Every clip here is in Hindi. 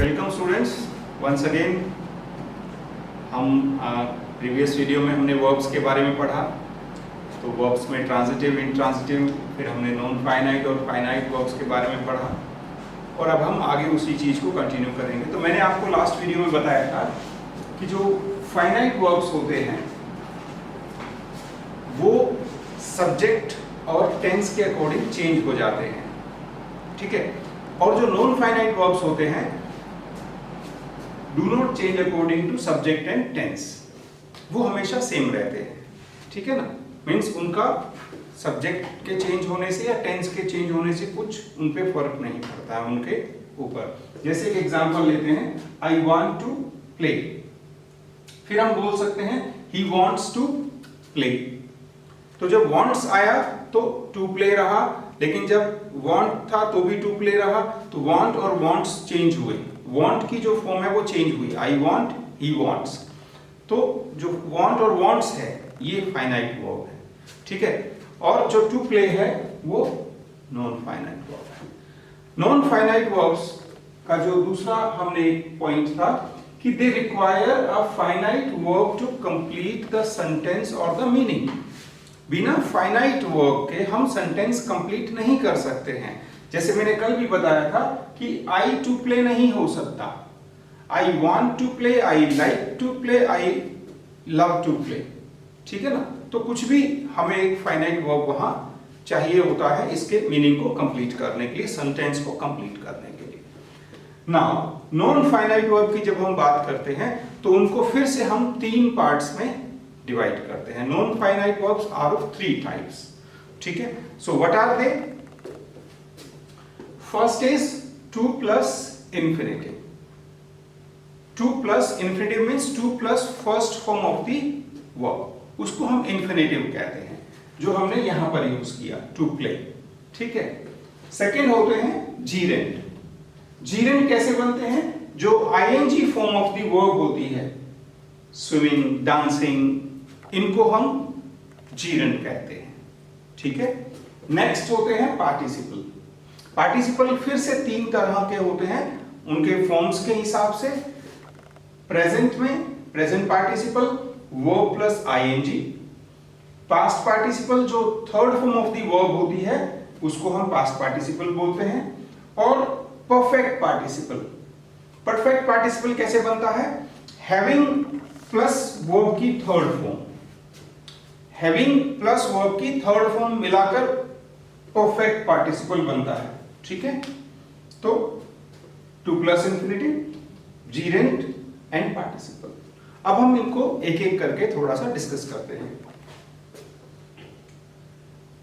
वेलकम स्टूडेंट्स, वंस अगेन हम प्रीवियस वीडियो में हमने वर्ब्स के बारे में पढ़ा। तो वर्ब्स में ट्रांजिटिव, इंट्रांजिटिव, फिर हमने नॉन फाइनाइट और फाइनाइट वर्ब्स के बारे में पढ़ा और अब हम आगे उसी चीज़ को कंटिन्यू करेंगे। तो मैंने आपको लास्ट वीडियो में बताया था कि जो फाइनाइट वर्ब्स होते हैं वो सब्जेक्ट और टेंस के अकॉर्डिंग चेंज हो जाते हैं, ठीक है। और जो नॉन फाइनाइट वर्ब्स होते हैं do not change according to subject and tense, वो हमेशा सेम रहते हैं, ठीक है ना। मीन्स उनका सब्जेक्ट के चेंज होने से या टेंस के चेंज होने से कुछ उन पे फर्क नहीं पड़ता है उनके ऊपर। जैसे एक एग्जांपल लेते हैं, आई वांट टू प्ले, फिर हम बोल सकते हैं ही वांट्स टू प्ले। तो जब वांट्स आया तो टू प्ले रहा, लेकिन जब वांट था तो भी टू प्ले रहा। तो वांट और वांट्स चेंज हुए, वांट की जो फॉर्म है वो चेंज हुई, आई वांट, ही वांट्स। तो जो वांट और वांट्स है ये फाइनाइट वर्ब है, ठीक है। और जो टू प्ले है वो नॉन फाइनाइट वर्ब है। नॉन फाइनाइट वर्ब्स का जो दूसरा हमने पॉइंट था कि they require a finite verb to complete the sentence और द मीनिंग। बिना फाइनाइट वर्ब के हम सेंटेंस कंप्लीट नहीं कर सकते हैं। जैसे मैंने कल भी बताया था कि आई टू प्ले नहीं हो सकता, I want to play, I like to play, I love to play, ठीक है ना। तो कुछ भी हमें एक फाइनाइट वर्ब वहां चाहिए होता है इसके मीनिंग को कंप्लीट करने के लिए, सेंटेंस को कंप्लीट करने के लिए। नाउ नॉन फाइनाइट वर्ब की जब हम बात करते हैं तो उनको फिर से हम तीन पार्ट्स में डिवाइड करते हैं। Non finite verbs are of three types, ठीक है। So what are they? First is to plus infinitive. To plus infinitive means to plus first form of the verb, उसको हम इंफिनिटिव कहते हैं, जो हमने यहां पर यूज किया, टू प्ले, ठीक है। सेकंड होते हैं जीरेंड। जीरेंड कैसे बनते हैं? जो ING form of the verb होती है, स्विमिंग, डांसिंग, इनको हम जीरेंड कहते हैं, ठीक है। नेक्स्ट होते हैं पार्टिसिपल। पार्टिसिपल फिर से तीन तरह के होते हैं उनके फॉर्म्स के हिसाब से। प्रेजेंट में present participle, verb plus ING. Past participle जो third form of the verb होती है उसको हम पास्ट पार्टिसिपल बोलते हैं। और परफेक्ट पार्टिसिपल। परफेक्ट पार्टिसिपल कैसे बनता है? हैविंग प्लस वर्ब की third form, having plus verb की थर्ड फॉर्म मिलाकर परफेक्ट पार्टिसिपल बनता है, ठीक है। तो to plus infinitive, जीरेंड and participle. अब हम इनको एक एक करके थोड़ा सा डिस्कस करते हैं।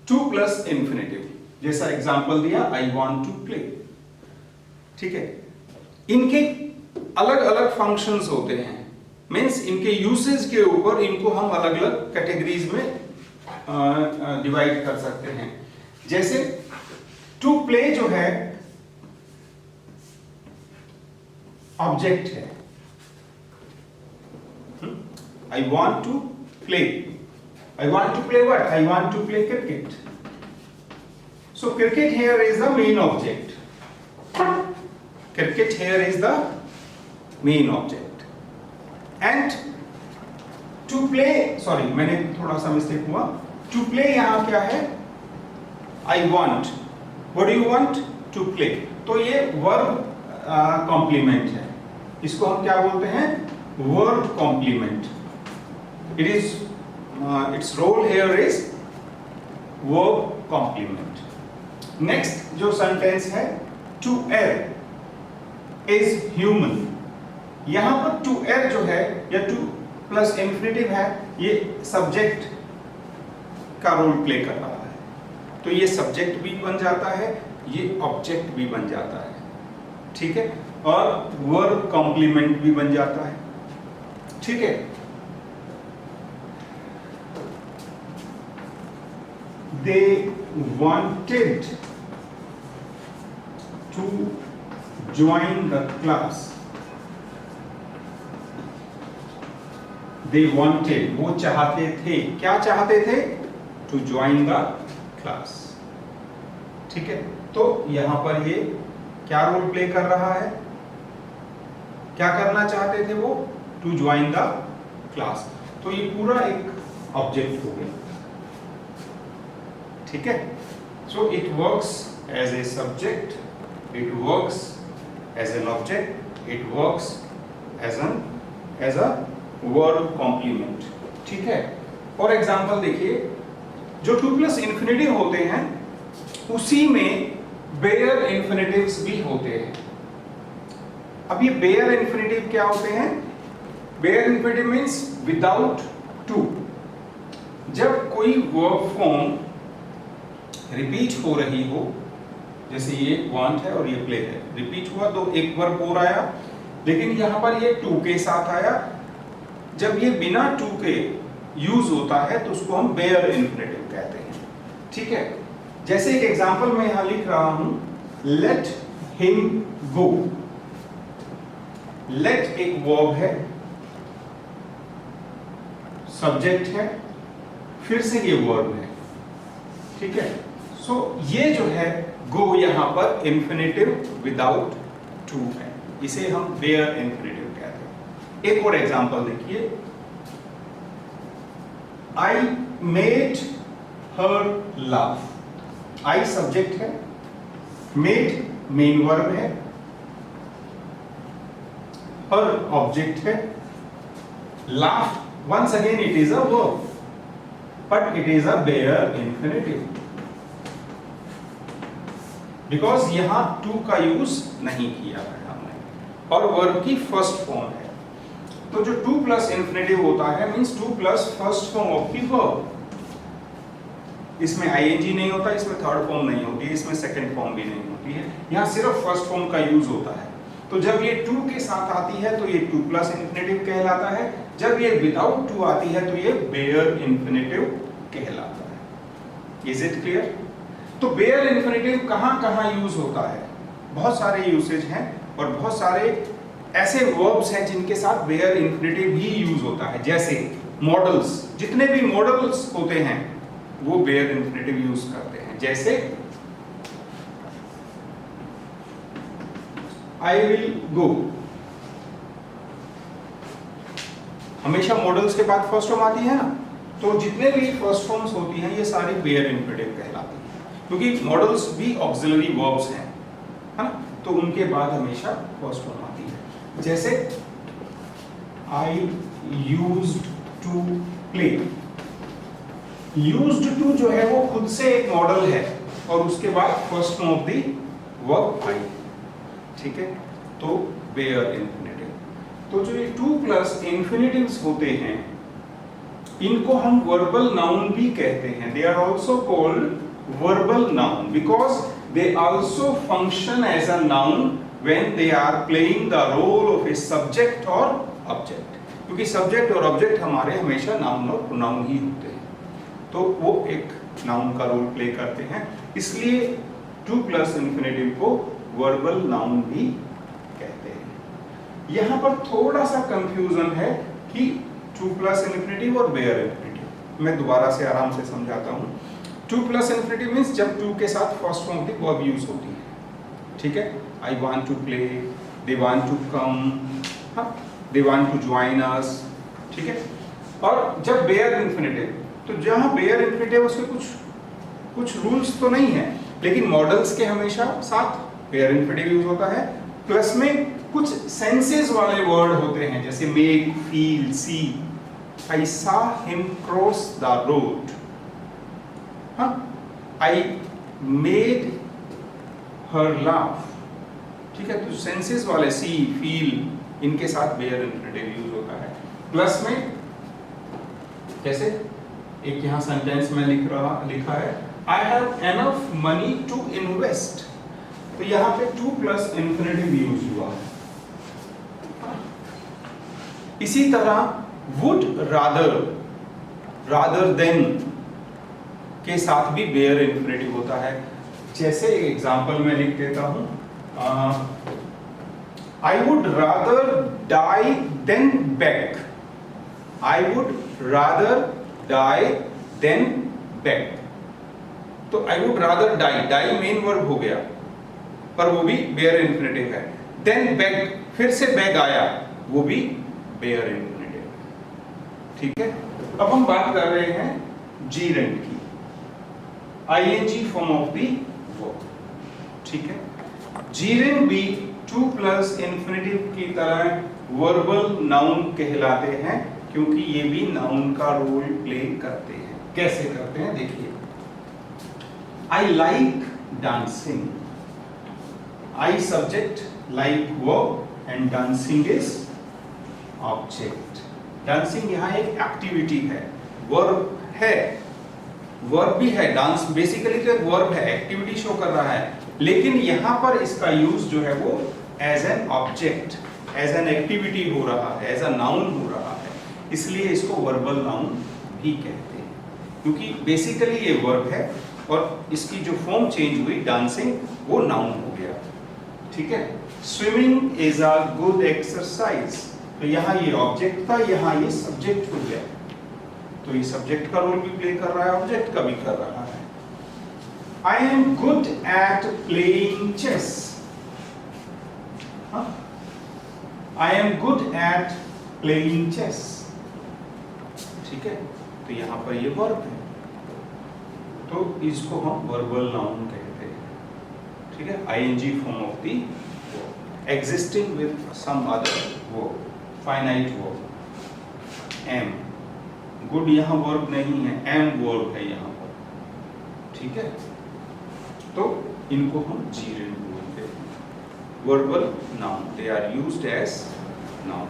टू प्लस इंफिनिटिव, जैसा एग्जांपल दिया, आई वांट टू प्ले, ठीक है। इनके अलग अलग फंक्शंस होते हैं, मीन्स इनके यूसेज के ऊपर इनको हम अलग अलग कैटेगरीज में डिवाइड कर सकते हैं। जैसे टू प्ले जो है ऑब्जेक्ट है, I want to play, I want to play what? I want to play cricket. So cricket here is the main object, cricket here is the main object and to play, sorry मैंने थोड़ा सा मिस्टेक हुआ, to play यहाँ क्या है? I want, what do you want? To play। तो ये verb complement है, इसको हम क्या बोलते हैं? Verb complement। It is its role here is verb complement। Next जो sentence है, to err is human। यहां पर टू एर जो है या टू प्लस इंफिनिटिव है, ये सब्जेक्ट का रोल प्ले कर रहा है, तो ये सब्जेक्ट भी बन जाता है, ये ऑब्जेक्ट भी बन जाता है, ठीक है। और वर्ब कॉम्प्लीमेंट भी बन जाता है, ठीक है। They wanted to join the class। They wanted, वो चाहते थे, क्या चाहते थे? To join the class, ठीक है। तो यहां पर ये क्या रोल प्ले कर रहा है? क्या करना चाहते थे वो? To join the class. तो ये पूरा एक ऑब्जेक्ट हो गया, ठीक है। So it works as a subject, it works as an object, it works as a verb complement, ठीक है। फॉर एग्जाम्पल देखिए, जो टू प्लस इंफिनिटिव होते हैं उसी में बेयर इंफिनिटिव्स भी होते हैं। अब ये बेयर इंफिनिटिव क्या होते हैं? Bare infinitive means without to. जब कोई वर्ब फॉर्म रिपीट हो रही हो, जैसे ये वांट है और ये प्ले है, रिपीट हुआ तो एक वर्ब और आया, लेकिन यहां पर ये टू के साथ आया। जब ये बिना टू के यूज होता है तो उसको हम बेयर इंफिनिटिव कहते हैं, ठीक है। जैसे एक एग्जांपल मैं यहां लिख रहा हूं, लेट हिम गो। लेट एक वर्ब है, सब्जेक्ट है, फिर से ये वर्ब है, ठीक है। सो ये जो है गो यहां पर इंफिनिटिव विदाउट टू है, इसे हम बेयर इंफिनिटिव कहते हैं। एक और एग्जांपल देखिए, आई made her laugh. I subject है, मेड मेन वर्ब है, हर ऑब्जेक्ट है, laugh once again it is a verb but it is a bare infinitive because यहां to का यूज नहीं किया है हमने, और वर्ब की फर्स्ट फॉर्म है। तो जो टू प्लस इंफिनिटिव होता है means to plus first form of the verb. इसमें आईएनजी नहीं होता, इसमें थर्ड फॉर्म नहीं होती, इसमें सेकंड फॉर्म भी नहीं होती है, यहां सिर्फ फर्स्ट फॉर्म का यूज होता है। तो जब ये टू के साथ आती है तो ये टू प्लस इंफिनिटिव कहलाता है, जब ये विदाउट टू आती है तो ये बेयर इंफिनिटिव कहलाता है। Is it clear? तो बेयर इंफिनिटिव कहां-कहां यूज होता है? बहुत सारे यूसेज हैं और बहुत सारे ऐसे वर्ब्स हैं जिनके साथ बेयर इंफिनिटिव ही यूज होता है। जैसे मॉडल्स, जितने भी मॉडल्स होते हैं वो बेयर इंफिनिटिव यूज करते हैं। जैसे आई विल गो, हमेशा मॉडल्स के बाद फर्स्ट फॉर्म आती है ना, तो जितने भी फर्स्ट फॉर्म्स होती हैं ये सारी बेयर इंफिनिटिव कहलाती हैं, क्योंकि मॉडल्स भी ऑक्सिलरी वर्ब्स हैं, है ना, तो उनके बाद हमेशा फर्स्ट फॉर्म आती है। जैसे I used to play. Used to जो है वो खुद से एक मॉडल है और उसके बाद first form of the verb I, ठीक है, तो बेयर इंफिनिटिव। तो जो ये टू प्लस इंफिनिटिव्स होते हैं इनको हम वर्बल नाउन भी कहते हैं। They are also called verbal noun because they also function as a noun when they are playing the role of a subject और ऑब्जेक्ट, क्योंकि सब्जेक्ट और ऑब्जेक्ट हमारे हमेशा नाउन और प्रोनाउन ही होते हैं, तो वो एक नाउन का रोल प्ले करते हैं, इसलिए टू प्लस इंफिनिटिव को वर्बल नाउन भी कहते हैं। यहां पर थोड़ा सा कंफ्यूजन है कि टू प्लस इंफिनिटिव और बेयर इंफिनिटिव। मैं दोबारा से आराम से समझाता हूं। टू प्लस इंफिनिटिव मींस जब टू के साथ फर्स्ट फॉर्म की वर्ब यूज होती है, ठीक है। I want to play, they want to come, they want to join us, ठीक है। और जब बेयर इंफिनिटिव, तो जहां बेयर इंफिनिटिव उसके कुछ रूल्स तो नहीं है, लेकिन मॉडल्स के हमेशा साथ बेयर इंफिनिटिव यूज होता है, प्लस में कुछ सेंसेस वाले वर्ड होते हैं जैसे make, feel, see. I saw him cross the road, I made her laugh, ठीक है। तो सेंसेस वाले सी, फील, इनके साथ बेयर इंफिनिटिव यूज होता है। प्लस में जैसे एक यहां सेंटेंस में लिखा है I have enough money to invest, तो यहां पे टू प्लस इंफिनिटिव यूज हुआ है। इसी तरह वुड रादर देन के साथ भी बेयर इंफिनिटिव होता है। जैसे एक एग्जांपल में लिख देता हूं, I would rather die than beg. I would rather die than beg, तो I would rather die, die main verb हो गया पर वो भी बेयर इंफिनिटिव है। देन बैक, फिर से बैक आया, वो भी बेयर इंफिनिटिव। ठीक है, अब हम बात कर रहे हैं जीरेंड की, ING form of the verb. ठीक है, जीरेंड भी टू प्लस इंफिनिटिव की तरह वर्बल नाउन कहलाते हैं, क्योंकि ये भी नाउन का रोल प्ले करते हैं। कैसे करते हैं देखिए, I like dancing, I subject, like verb and dancing is object. Dancing यहाँ एक एक्टिविटी है, वर्ब है, वर्ब भी है, डांस बेसिकली तो एक वर्ब है, एक्टिविटी शो कर रहा है, लेकिन यहाँ पर इसका यूज जो है वो as an object, as an activity हो रहा है, एज अ नाउन हो रहा है, इसलिए इसको वर्बल नाउन भी कहते हैं, क्योंकि बेसिकली ये वर्ब है और इसकी जो फॉर्म चेंज हुई डांसिंग, वो नाउन हो गया। ठीक है, swimming is a good exercise, तो यहाँ ये ऑब्जेक्ट था, यहाँ ये सब्जेक्ट हो गया, तो ये सब्जेक्ट का रोल भी प्ले कर रहा है, ऑब्जेक्ट का भी कर रहा है। I am good at playing chess, I am good at playing chess. ठीक है, तो यहां पर ये वर्ब है, तो इसको हम वर्बल नाउन कहते हैं। ठीक है, ING form of the verb existing with some other verb, finite verb. Am good यहां वर्ब नहीं है, एम वर्ब है यहां पर। ठीक है, तो इनको हम जीरेंड बोलते हैं, verbal noun, they are used as noun.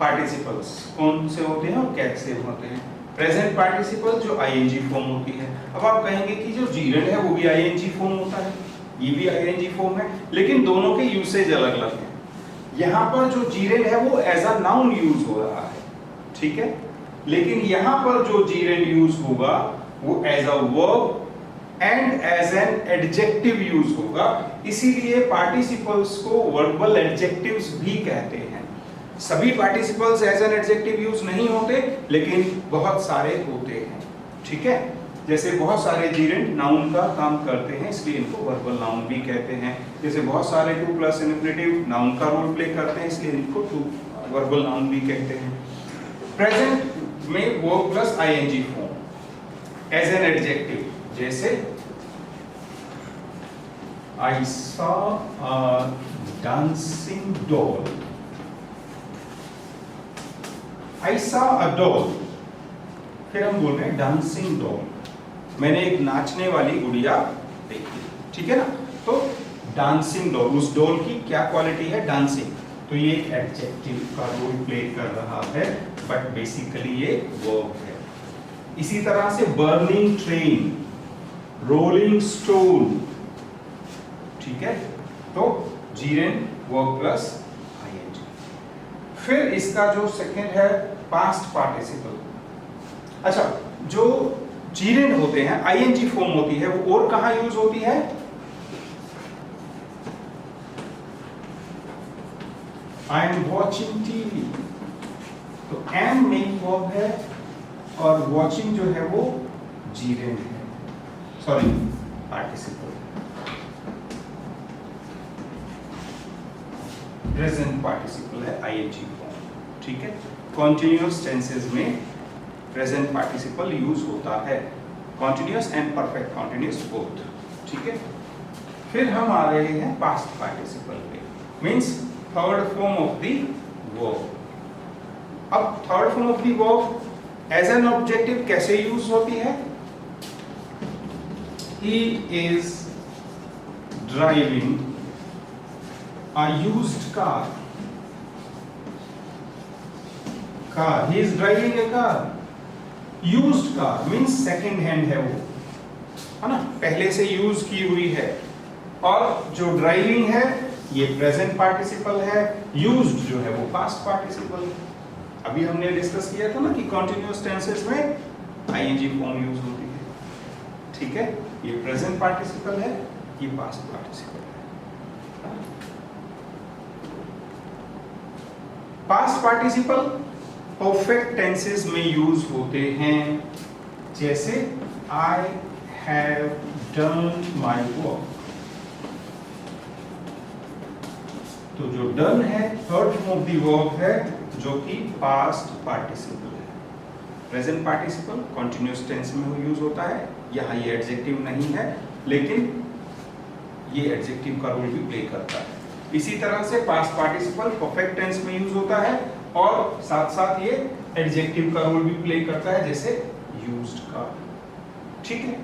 Participles कौन से होते हैं और कैसे होते हैं? प्रेजेंट पार्टिसिपल जो आईएनजी फॉर्म होती है। अब आप कहेंगे कि जो जीरेंड है वो भी आईएनजी फॉर्म होता है, ये भी आईएनजी फॉर्म है, लेकिन दोनों के यूसेज अलग अलग हैं। यहाँ पर जो जीरेंड है वो एज अ नाउन यूज हो रहा है, ठीक है, लेकिन यहाँ पर जो जीरेंड यूज होगा वो as a verb and as an adjective use होगा, इसीलिए पार्टिसिपल्स को वर्बल एडजेक्टिव्स भी कहते हैं। सभी participles as an adjective use नहीं होते, लेकिन बहुत सारे होते हैं। ठीक है, जैसे बहुत सारे जीरेंड नाउन का काम करते हैं, इसलिए इनको वर्बल नाउन भी कहते हैं। जैसे बहुत सारे टू प्लस इन्फिनिटिव नाउन का रोल प्ले करते हैं, इसलिए इनको टू वर्बल नाउन भी कहते हैं। प्रेजेंट में verb plus ING form as an adjective, जैसे I saw a dancing doll. I saw a doll. फिर हम बोल रहे हैं डांसिंग डॉल, मैंने एक नाचने वाली गुड़िया देखी। ठीक है ना, तो डांसिंग डॉल, उस डॉल की क्या क्वालिटी है? डांसिंग, तो ये एक एडजेक्टिव का रोल प्ले कर रहा है, बट बेसिकली ये वर्ब है। इसी तरह से बर्निंग ट्रेन, रोलिंग स्टोन, ठीक है, तो जीरेंड वर्ब प्लस आईएनजी। फिर इसका जो सेकंड है पास्ट पार्टिसिपल। अच्छा, जो जीरेंड होते हैं आईएनजी फॉर्म होती है, वो और कहां यूज होती है? आई एम वॉचिंग टीवी, तो एम मेन वर्ब है और वॉचिंग जो है वो जीरेंड है, सॉरी पार्टिसिपल, प्रेजेंट पार्टिसिपल है आईएनजी फॉर्म। ठीक है, कॉन्टिन्यूअस टेंसेस में प्रेजेंट पार्टिसिपल यूज होता है, continuous and perfect continuous both. ठीक है, फिर हम आ रहे हैं पास्ट पार्टिसिपल पे, means third form of the verb. अब third form of the verb as an objective कैसे यूज होती है? He is driving a used car. He is driving a car. Used car means second hand है वो, है ना, पहले से यूज की हुई है। और जो ड्राइविंग है ये प्रेजेंट पार्टिसिपल है, यूज्ड जो है वो पास्ट पार्टिसिपल है। अभी हमने डिस्कस किया था ना कि कॉन्टिन्यूअस टेंसेस में आईएनजी फॉर्म यूज होती है। ठीक है, ये प्रेजेंट पार्टिसिपल है, ये पास्ट पार्टिसिपल है। पास्ट पार्टिसिपल परफेक्ट टेंसेस में यूज होते हैं, जैसे आई हैव डन माई वर्क, तो जो डन है third form of the verb है जो कि पास्ट पार्टिसिपल है। प्रेजेंट पार्टिसिपल कंटीन्यूअस टेंस में यूज होता है, यहाँ ये एडजेक्टिव नहीं है लेकिन ये एडजेक्टिव का रोल भी प्ले करता है। इसी तरह से पास्ट पार्टिसिपल परफेक्ट टेंस में यूज होता है और साथ साथ ये एडजेक्टिव का रोल भी प्ले करता है जैसे यूज्ड का। ठीक है,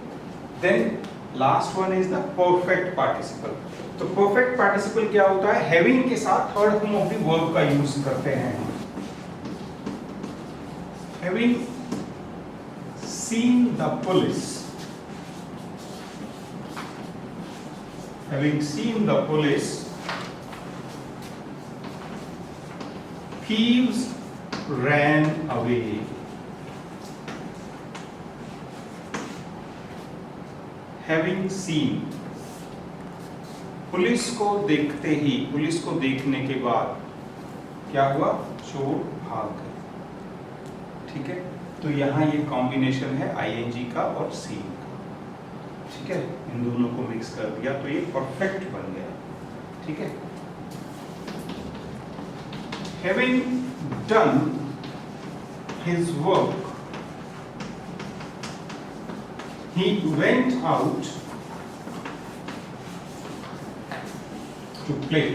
then last one is the perfect participle. तो परफेक्ट पार्टिसिपल क्या होता है, हैविंग के साथ third form of the verb का यूज करते हैं। Having seen the police, having seen the police, thieves ran away. Having seen, police को देखते ही, पुलिस को देखने के बाद क्या हुआ, चोर भाग गए। ठीक है, तो यहां ये कॉम्बिनेशन है आईएनजी का और सीन का। ठीक है, इन दोनों को मिक्स कर दिया तो ये परफेक्ट बन गया। ठीक है, having done his work, he went out to play.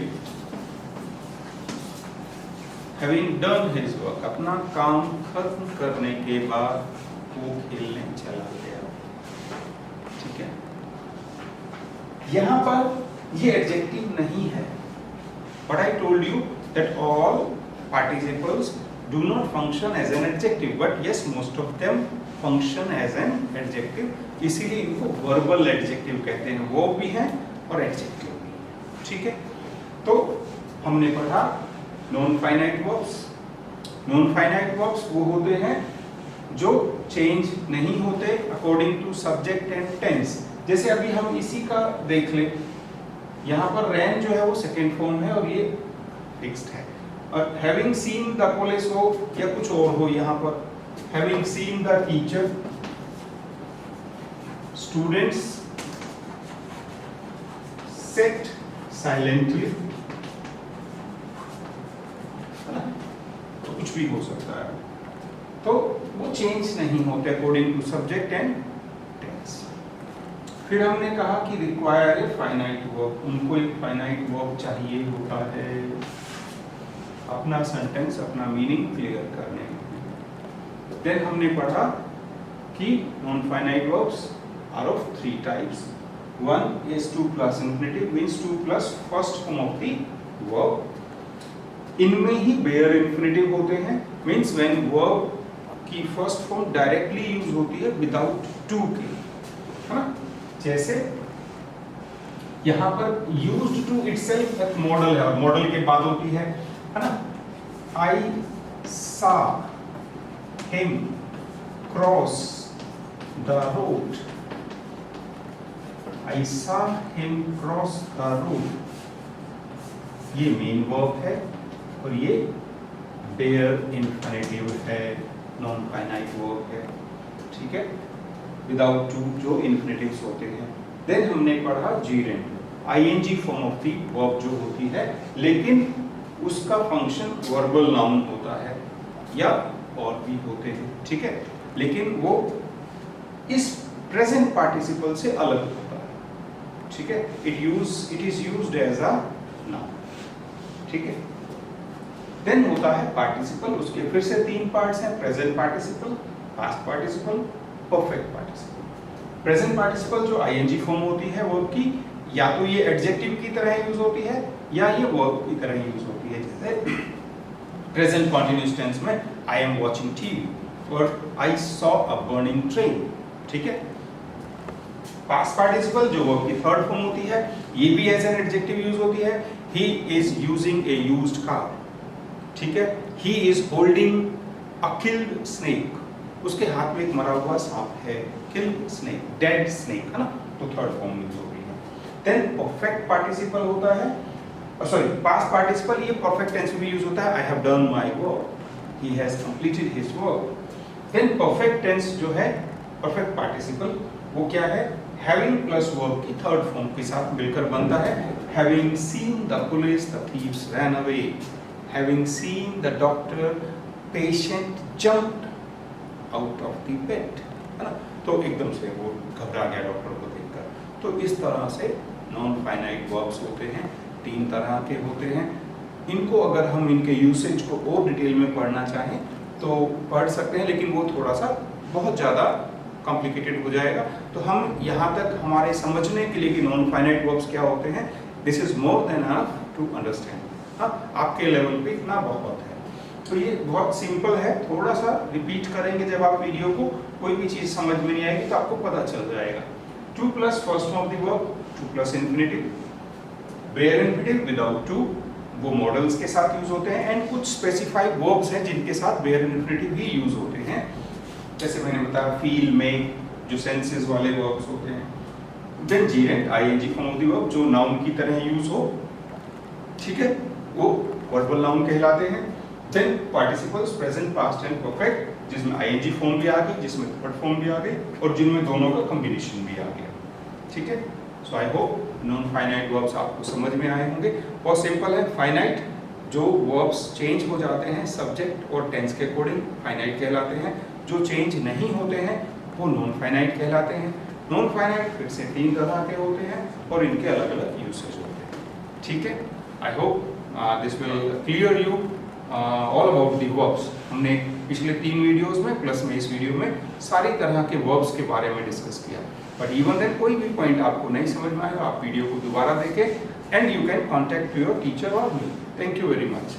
Having done his work, अपना काम खत्म करने के बाद वो खेलने चला गया। ठीक है, यहां पर ये एडजेक्टिव नहीं है, but I told you that all participles do not function as an adjective, but yes, most of them function as an adjective, इसीलिए इनको verbal adjective कहते हैं, verb भी है और adjective भी है। ठीक है, तो हमने पढ़ा non finite verbs. Non finite verbs वो होते हैं जो चेंज नहीं होते according to subject and tense. जैसे अभी हम इसी का देख लें, यहाँ पर रैन जो है वो सेकेंड फॉर्म है और ये फिक्स्ड है। और हैविंग सीन द पुलिस हो या कुछ और हो, यहाँ पर having seen the teacher, students set silently, तो कुछ भी हो सकता है, तो वो चेंज नहीं होते according to subject and tense. फिर हमने कहा कि रिक्वायर ए फाइनाइट वर्ब, उनको एक फाइनाइट वर्ब चाहिए होता है अपना सेंटेंस, अपना मीनिंग क्लियर करने में। देन हमने पढ़ा कि non finite verbs are of 3 types. One is to plus infinitive, means to plus first form of the verb. इनमें ही बेयर इंफिनिटिव होते हैं, मींस व्हेन वर्ब की फर्स्ट फॉर्म डायरेक्टली यूज होती है विदाउट टू के, है ना। जैसे यहाँ पर यूज्ड टू इटसेल्फ एक मॉडल है और मॉडल के बाद होती है ना। I saw him cross the road, I saw him cross the road, ये मेन वर्ब है और ये बेयर इंफिनिटिव है, नॉन फाइनाइट वर्ब है। ठीक है, विदाउट टू जो इंफिनिटिव्स होते हैं। देन हमने पढ़ा gerund, ING form of the verb जो होती है, लेकिन उसका फंक्शन वर्बल नाउन होता है या और भी होते हैं। ठीक है, लेकिन वो इस प्रेजेंट पार्टिसिपल से अलग होता है। ठीक है, it is used as a noun. ठीक है, देन होता है पार्टिसिपल, उसके फिर से 3 पार्ट्स हैं, present participle, past participle, perfect participle. Present participle जो आईएनजी फॉर्म होती है वर्ब की, या तो ये एडजेक्टिव की तरह यूज होती है या ये वर्ब की तरह यूज होती है। जैसे प्रेजेंट कंटीन्यूअस टेंस में आई एम वाचिंग टीवी और I saw a burning train. ठीक है, पास्ट पार्टिसिपल जो वर्ब की थर्ड फॉर्म होती है, ये भी एज एन एडजेक्टिव यूज होती है। He is using A used car. ठीक है, he is holding a killed snake, उसके हाथ में एक मरा हुआ सांप है, किल्ड स्नेक, डेड स्नेक, है ना, तो थर्ड फॉर्म यूज हो रही है। देन परफेक्ट पार्टिसिपल होता है, सॉरी पास्ट पार्टिसिपल, ये परफेक्ट टेंस में भी यूज होता है, I have done my work, he has completed his work. Then perfect tense जो है, परफेक्ट पार्टिसिपल, वो क्या है, हैविंग प्लस वर्ब की थर्ड फॉर्म के साथ मिलकर बनता है। Having seen the police, the thieves ran away. Having seen the doctor, patient jumped out of the bed. है ना? तो एकदम से वो घबरा गया डॉक्टर को देखकर। तो इस तरह से नॉन फाइनाइट वर्ब्स होते हैं, 3 तरह के होते हैं। इनको अगर हम इनके यूसेज को और डिटेल में पढ़ना चाहें तो पढ़ सकते हैं, लेकिन वो थोड़ा सा बहुत ज़्यादा कॉम्प्लिकेटेड हो जाएगा। तो हम यहाँ तक हमारे समझने के लिए कि नॉन फाइनाइट वर्ब्स क्या होते हैं, this is more than enough to understand. हाँ, आपके लेवल पे इतना बहुत है। तो ये बहुत सिंपल है, थोड़ा सा रिपीट करेंगे जब आप वीडियो को, कोई भी चीज़ समझ में नहीं आएगी तो आपको पता चल जाएगा। 2 plus first form of the verb, 2 plus infinitive, bare infinitive without 2 वो मॉडल्स के साथ यूज होते हैं, एंड कुछ स्पेसिफाइड वर्ब्स हैं जिनके साथ बेयर इन्फिनिटिव ही यूज होते हैं। जैसे मैंने बताया फील, मेक, जो सेंसेस वाले वर्ब्स होते हैं। Then gerund, ING form of the verb, जो नाउन की तरह यूज हो, ठीक है, वो वर्बल नाउन कहलाते हैं। Then participles, present, past and perfect, जिसमें आईएनजी फॉर्म भी आ गई, जिसमें थर्ड फॉर्म भी आ गई, और जिनमें दोनों का कॉम्बिनेशन भी आ गया। ठीक है, so I hope non finite verbs आपको समझ में आए होंगे। बहुत सिंपल है। फाइनाइट जो वर्ब्स चेंज हो जाते हैं सब्जेक्ट और टेंस के अकॉर्डिंग, फाइनाइट कहलाते हैं। जो चेंज नहीं होते हैं वो नॉन फाइनाइट कहलाते हैं। नॉन फाइनाइट फिर से 3 तरह के होते हैं और इनके अलग अलग यूसेज होते हैं। ठीक है, I hope this will clear you all about the verbs. हमने पिछले 3 वीडियोस में प्लस में इस वीडियो में सारी तरह के वर्ब्स के बारे में डिस्कस किया। बट इवन देन कोई भी पॉइंट आपको नहीं समझ में आएगा, आप वीडियो को दोबारा देखें, and you can contact your teacher और me. Thank you very much.